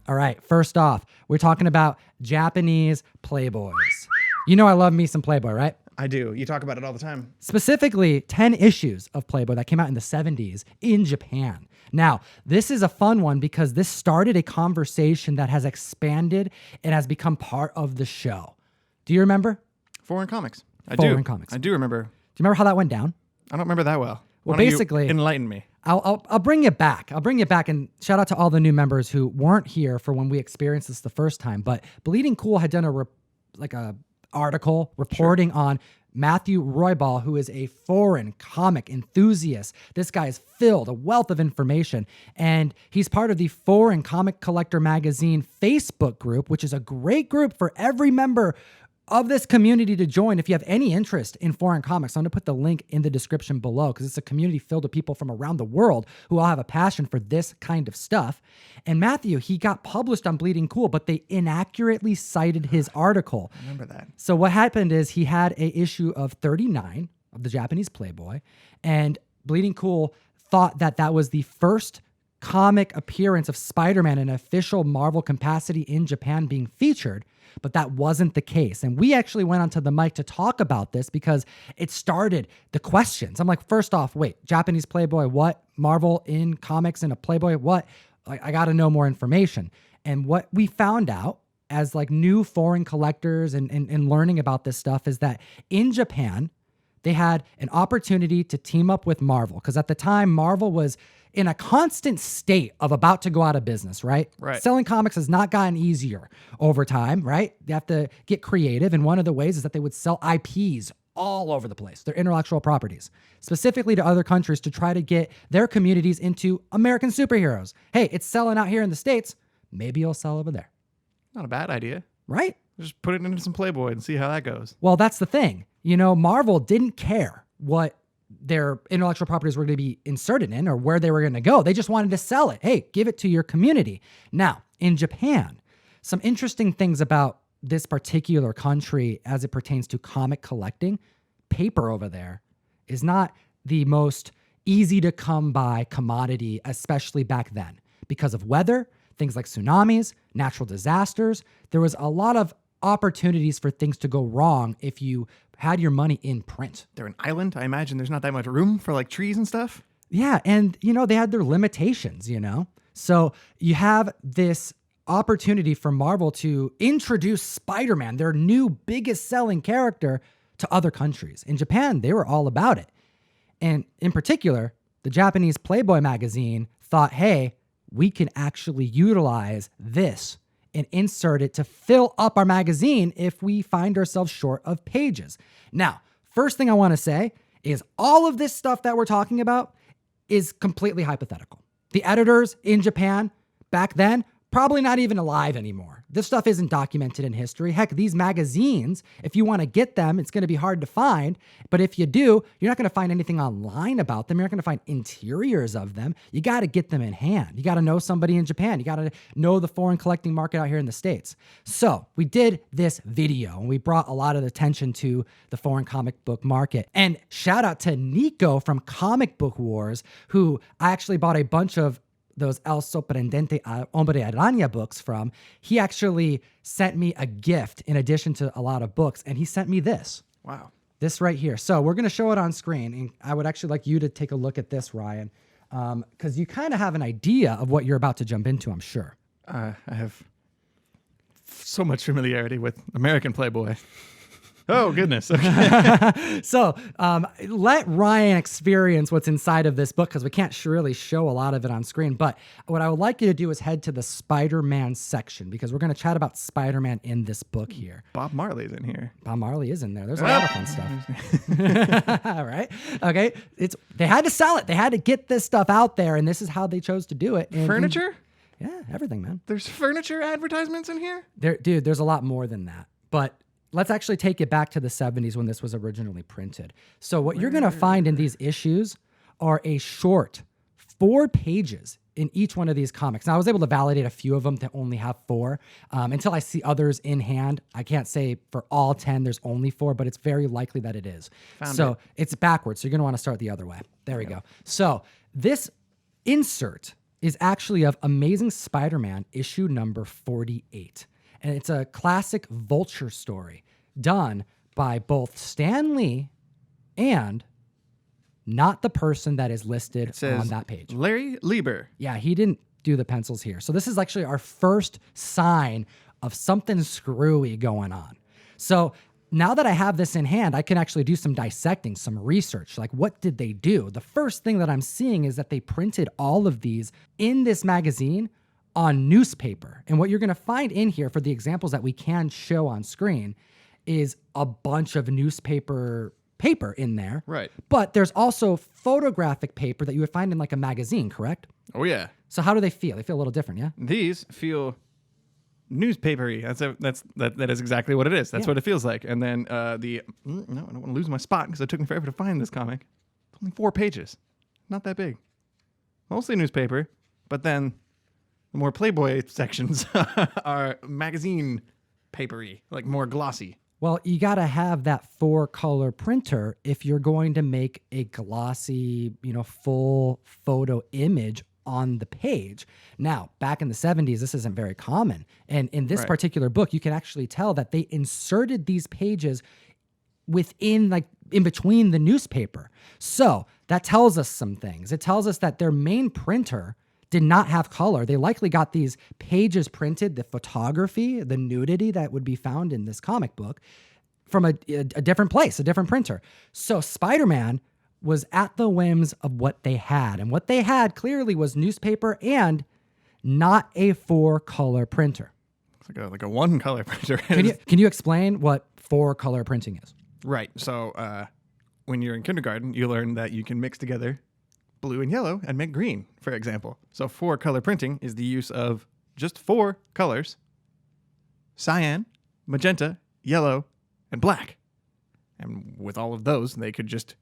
All right, first off, we're talking about Japanese Playboys. You know I love me some Playboy, right? I do. You talk about it all the time. Specifically, 10 issues of Playboy that came out in the 70s in Japan. Now, this is a fun one because this started a conversation that has expanded and has become part of the show. Do you remember? Foreign comics. Foreign comics. I do remember. Do you remember how that went down? I don't remember that well. Well, Why don't basically, you enlighten me. I'll bring you back. I'll bring you back, and shout out to all the new members who weren't here for when we experienced this the first time. But Bleeding Cool had done a article reporting on Matthew Roybal, who is a foreign comic enthusiast. This guy is filled a wealth of information, and he's part of the Foreign Comic Collector Magazine Facebook group, which is a great group for every member of this community to join. If you have any interest in foreign comics, I'm going to put the link in the description below because it's a community filled with people from around the world who all have a passion for this kind of stuff. And Matthew, he got published on Bleeding Cool, but they inaccurately cited his article. I remember that. So what happened is he had an issue of 39 of the Japanese Playboy, and Bleeding Cool thought that that was the first comic appearance of Spider-Man in an official Marvel capacity in Japan being featured. But that wasn't the case. And we actually went onto the mic to talk about this because it started the questions. I'm like, first off, wait, Japanese Playboy, what? Marvel in comics in a Playboy, what? I got to know more information. And what we found out as like new foreign collectors and learning about this stuff is that in Japan, they had an opportunity to team up with Marvel. Because at the time, Marvel was in a constant state of about to go out of business, right? Right. Selling comics has not gotten easier over time, right? You have to get creative. And one of the ways is that they would sell IPs all over the place, their intellectual properties, specifically to other countries to try to get their communities into American superheroes. Hey, it's selling out here in the States. Maybe it'll sell over there. Not a bad idea. Right? Just put it into some Playboy and see how that goes. Well, that's the thing. You know, Marvel didn't care what their intellectual properties were going to be inserted in or where they were going to go. They just wanted to sell it. Hey, give it to your community. Now, in Japan, some interesting things about this particular country as it pertains to comic collecting. Paper over there is not the most easy to come by commodity, especially back then, because of weather, things like tsunamis, natural disasters. There was a lot of opportunities for things to go wrong if you had your money in print. They're an island. I imagine there's not that much room for like trees and stuff. Yeah. And, you know, they had their limitations, you know? So you have this opportunity for Marvel to introduce Spider-Man, their new biggest selling character, to other countries. In Japan, they were all about it. And in particular, the Japanese Playboy magazine thought, hey, we can actually utilize this and insert it to fill up our magazine if we find ourselves short of pages. Now, first thing I want to say is all of this stuff that we're talking about is completely hypothetical. The editors in Japan back then, probably not even alive anymore. This stuff isn't documented in history. Heck, these magazines, if you want to get them, it's going to be hard to find. But if you do, you're not going to find anything online about them. You're not going to find interiors of them. You got to get them in hand. You got to know somebody in Japan. You got to know the foreign collecting market out here in the States. So we did this video and we brought a lot of attention to the foreign comic book market. And shout out to Nico from Comic Book Wars, who I actually bought a bunch of those El Sorprendente Hombre Araña books from. He actually sent me a gift in addition to a lot of books, and he sent me this. Wow. This right here. So we're going to show it on screen, and I would actually like you to take a look at this, Ryan, because you kind of have an idea of what you're about to jump into, I'm sure. I have so much familiarity with American Playboy. Oh, goodness. Okay. So let Ryan experience what's inside of this book because we can't really show a lot of it on screen. But what I would like you to do is head to the Spider-Man section because we're going to chat about Spider-Man in this book here. Bob Marley's in here. Bob Marley is in there. There's a lot of fun stuff. All right. Okay. They had to sell it. They had to get this stuff out there, and this is how they chose to do it. Furniture? Yeah, everything, man. There's furniture advertisements in here? Dude, there's a lot more than that. But let's actually take it back to the 70s when this was originally printed. So what you're going to find in these issues are a short 4 pages in each one of these comics. Now, I was able to validate a few of them that only have 4 until I see others in hand. I can't say for all 10 there's only 4, but it's very likely that it is. It's backwards, so you're going to want to start the other way. There we go. So this insert is actually of Amazing Spider-Man issue number 48. And it's a classic Vulture story done by both Stan Lee and not the person that is listed on that page. Larry Lieber. Yeah, he didn't do the pencils here. So this is actually our first sign of something screwy going on. So now that I have this in hand, I can actually do some dissecting, some research. Like, what did they do? The first thing that I'm seeing is that they printed all of these in this magazine on newspaper. And what you're going to find in here for the examples that we can show on screen is a bunch of newspaper paper in there. Right. But there's also photographic paper that you would find in like a magazine, correct? Oh, yeah. So how do they feel? They feel a little different, yeah? These feel newspapery. That is exactly what it is. That's what it feels like. And then no, I don't want to lose my spot because it took me forever to find this comic. It's only 4 pages. Not that big. Mostly newspaper, but then the more Playboy sections are magazine papery, like more glossy. Well, you got to have that 4-color printer if you're going to make a glossy, full photo image on the page. Now, back in the 70s, this isn't very common. And in this particular book, you can actually tell that they inserted these pages within, like, in between the newspaper. So that tells us some things. It tells us that their main printer did not have color. They likely got these pages printed, the photography, the nudity that would be found in this comic book, from a different place, a different printer. So Spider-Man was at the whims of what they had. And what they had clearly was newspaper and not a 4-color printer. It's like a 1-color printer. Can you explain what 4-color printing is? Right. So when you're in kindergarten, you learn that you can mix together blue and yellow and make green, for example. So 4-color printing is the use of just 4 colors: cyan, magenta, yellow, and black. And with all of those, they could just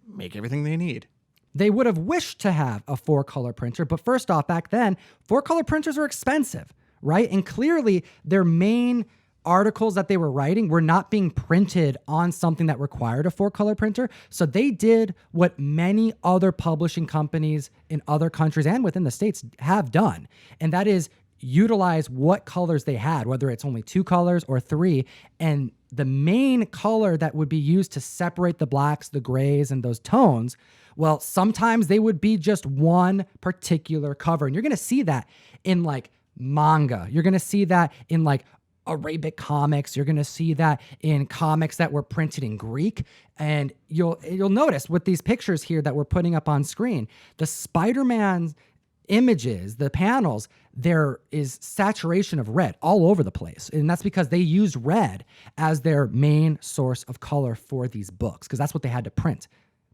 make everything they need. They would have wished to have a 4-color printer, but first off, back then, 4-color printers are expensive, right? And clearly their main articles that they were writing were not being printed on something that required a 4-color printer. So they did what many other publishing companies in other countries and within the States have done. And that is utilize what colors they had, whether it's only 2 colors or 3. And the main color that would be used to separate the blacks, the grays, and those tones, well, sometimes they would be just one particular cover. And you're going to see that in like manga. You're going to see that in like Arabic comics. You're going to see that in comics that were printed in Greek. And you'll notice with these pictures here that we're putting up on screen, the Spider-Man images, the panels, there is saturation of red all over the place. And that's because they used red as their main source of color for these books, because that's what they had to print.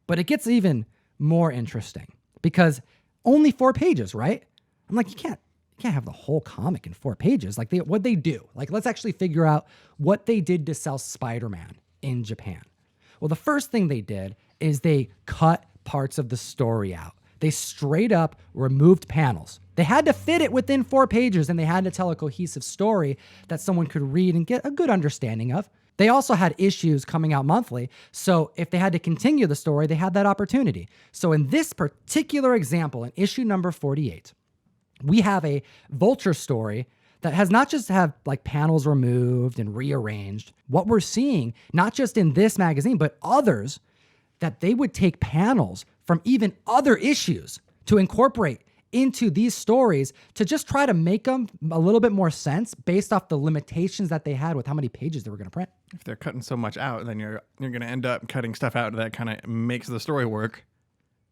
But it gets even more interesting because only 4 pages, right? I'm like, you can't have the whole comic in 4 pages. Like, what'd they do? Like, let's actually figure out what they did to sell Spider-Man in Japan. Well, the first thing they did is they cut parts of the story out. They straight up removed panels. They had to fit it within 4 pages, and they had to tell a cohesive story that someone could read and get a good understanding of. They also had issues coming out monthly, so if they had to continue the story, they had that opportunity. So in this particular example, in issue number 48, we have a Vulture story that has not just have like panels removed and rearranged. What we're seeing, not just in this magazine, but others, that they would take panels from even other issues to incorporate into these stories to just try to make them a little bit more sense based off the limitations that they had with how many pages they were going to print. If they're cutting so much out, then you're going to end up cutting stuff out that kind of makes the story work.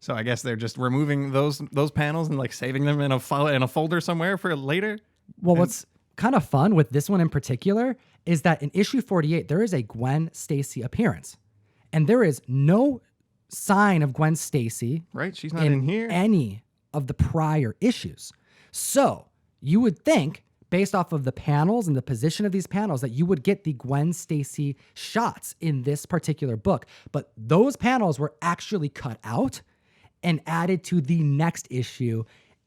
So I guess they're just removing those panels and like saving them in a folder somewhere for later. Well, what's kind of fun with this one in particular is that in issue 48, there is a Gwen Stacy appearance. And there is no sign of Gwen Stacy. Right, she's not in here. Any of the prior issues. So you would think, based off of the panels and the position of these panels, that you would get the Gwen Stacy shots in this particular book. But those panels were actually cut out and added to the next issue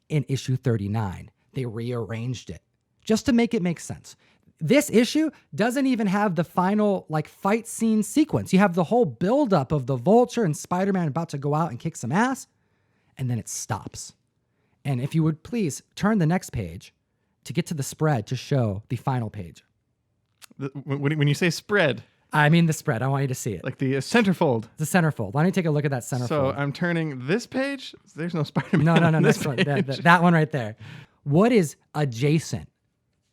in issue 39. They rearranged it just to make it make sense. This issue doesn't even have the final like fight scene sequence. You have the whole buildup of the Vulture and Spider-Man about to go out and kick some ass, and then it stops. And if you would please turn the next page to get to the spread to show the final page. When you say spread, I mean the spread. I want you to see it. like the centerfold. The centerfold. Why don't you take a look at that centerfold? So I'm turning this page. There's no Spider-Man. No, on this next one. page. That one right there. What is adjacent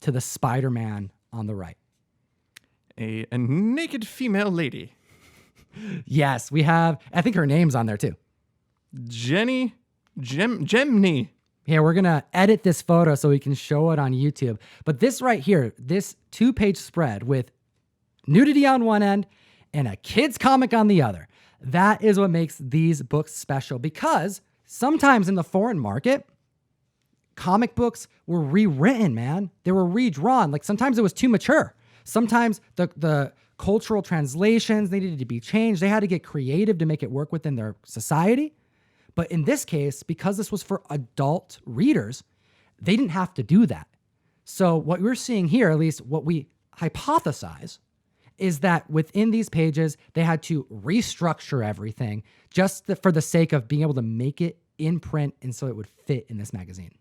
to the Spider-Man on the right? A naked female lady. Yes, we have, I think her name's on there too. Gemini. Here, we're going to edit this photo so we can show it on YouTube. But this right here, this 2-page spread with nudity on one end and a kid's comic on the other, that is what makes these books special, because sometimes in the foreign market, comic books were rewritten, man. They were redrawn. Like sometimes it was too mature. Sometimes the cultural translations needed to be changed. They had to get creative to make it work within their society. But in this case, because this was for adult readers, they didn't have to do that. So what we're seeing here, at least what we hypothesize, is that within these pages, they had to restructure everything just for the sake of being able to make it in print and so it would fit in this magazine.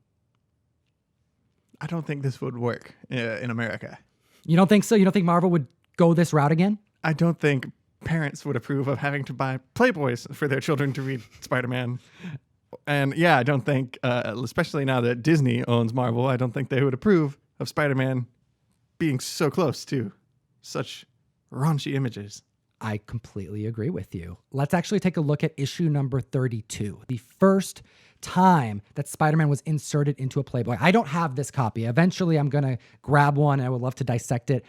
I don't think this would work in America. You don't think so? You don't think Marvel would go this route again? I don't think parents would approve of having to buy Playboys for their children to read Spider-Man. And yeah, I don't think, especially now that Disney owns Marvel, I don't think they would approve of Spider-Man being so close to such raunchy images. I completely agree with you. Let's actually take a look at issue number 32, the first time that Spider-Man was inserted into a Playboy. I don't have this copy. Eventually, I'm going to grab one. I would love to dissect it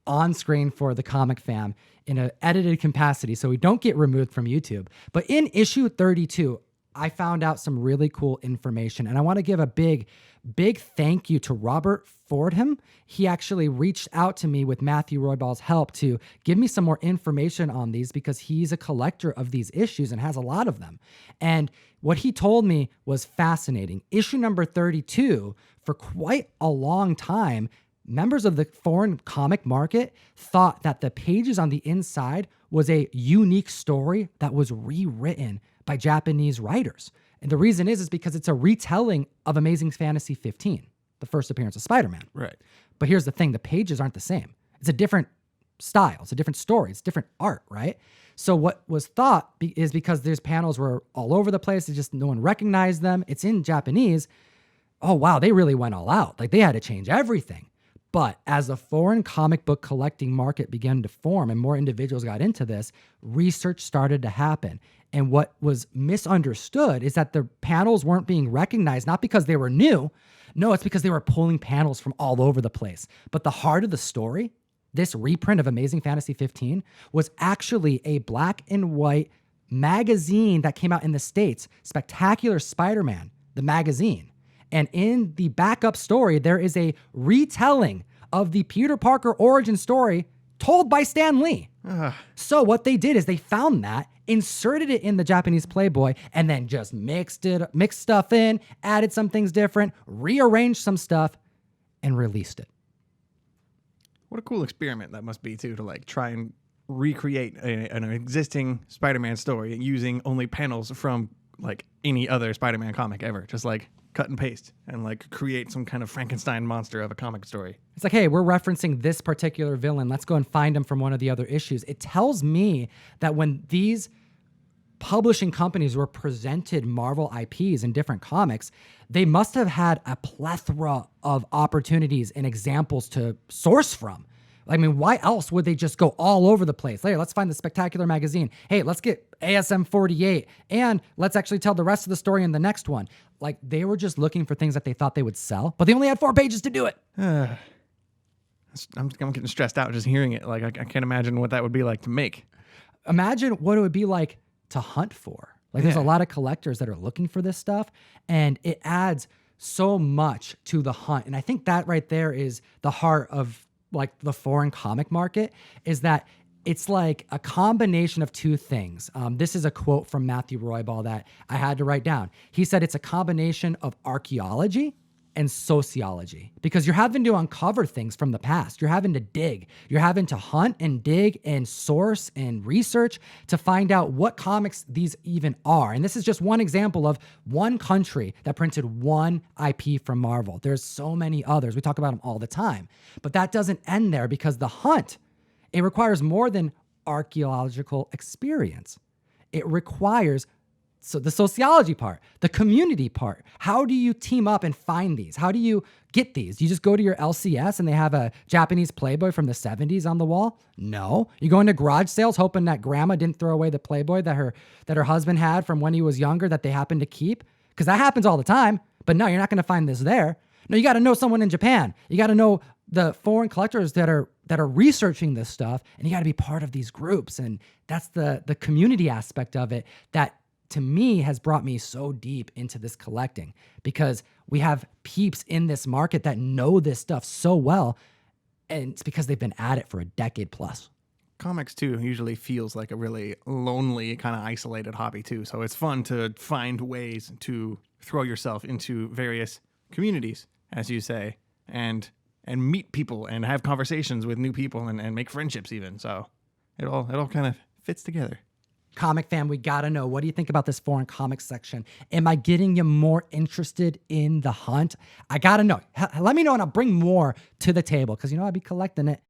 on screen for the comic fam in an edited capacity so we don't get removed from YouTube. But in issue 32, I found out some really cool information, and I want to give a big thank you to Robert Fordham. He actually reached out to me with Matthew Royball's help to give me some more information on these, because he's a collector of these issues and has a lot of them. And what he told me was fascinating. Issue number 32, for quite a long time, members of the foreign comic market thought that the pages on the inside was a unique story that was rewritten by Japanese writers. And the reason is because it's a retelling of Amazing Fantasy 15, the first appearance of Spider-Man. Right. But here's the thing, the pages aren't the same. It's a different style, it's a different story, it's different art, right? So what was thought is because these panels were all over the place, just no one recognized them, it's in Japanese, oh wow, they really went all out. Like they had to change everything. But as the foreign comic book collecting market began to form and more individuals got into this, research started to happen. And what was misunderstood is that the panels weren't being recognized, not because they were new. No, it's because they were pulling panels from all over the place. But the heart of the story, this reprint of Amazing Fantasy 15, was actually a black and white magazine that came out in the States, Spectacular Spider-Man, the magazine. And in the backup story, there is a retelling of the Peter Parker origin story told by Stan Lee. So what they did is they found that, inserted it in the Japanese Playboy, and then just mixed stuff in, added some things different, rearranged some stuff, and released it. What a cool experiment that must be, too, to like try and recreate an existing Spider-Man story using only panels from like any other Spider-Man comic ever. Just like cut and paste and like create some kind of Frankenstein monster of a comic story. It's like, hey, we're referencing this particular villain. Let's go and find him from one of the other issues. It tells me that when these publishing companies were presented Marvel IPs in different comics, they must have had a plethora of opportunities and examples to source from. I mean, why else would they just go all over the place? Hey, let's find the Spectacular magazine. Hey, let's get ASM 48. And let's actually tell the rest of the story in the next one. Like, they were just looking for things that they thought they would sell, but they only had 4 pages to do it. I'm getting stressed out just hearing it. Like, I can't imagine what that would be like to make. Imagine what it would be like to hunt for. Like, there's a lot of collectors that are looking for this stuff, and it adds so much to the hunt. And I think that right there is the heart of like the foreign comic market, is that it's like a combination of two things. This is a quote from Matthew Royball that I had to write down. He said it's a combination of archaeology and sociology, because you're having to uncover things from the past. You're having to dig. You're having to hunt and dig and source and research to find out what comics these even are. And this is just one example of one country that printed one IP from Marvel. There's so many others. We talk about them all the time. But that doesn't end there, because the hunt, it requires more than archaeological experience. It requires the sociology part, the community part. How do you team up and find these? How do you get these? You just go to your LCS and they have a Japanese Playboy from the 70s on the wall? No. You go into garage sales hoping that grandma didn't throw away the Playboy that her husband had from when he was younger that they happened to keep? Because that happens all the time. But no, you're not going to find this there. No, you got to know someone in Japan. You got to know the foreign collectors that are researching this stuff, and you got to be part of these groups. And that's the community aspect of it that, to me, has brought me so deep into this collecting, because we have peeps in this market that know this stuff so well, and it's because they've been at it for a decade plus. Comics, too, usually feels like a really lonely, kind of isolated hobby, too. So it's fun to find ways to throw yourself into various communities, as you say, and meet people and have conversations with new people and make friendships even. So it all kind of fits together. Comic fan, we gotta know, what do you think about this foreign comics section? Am I getting you more interested in the hunt? I gotta know. Let me know, and I'll bring more to the table, because I'd be collecting it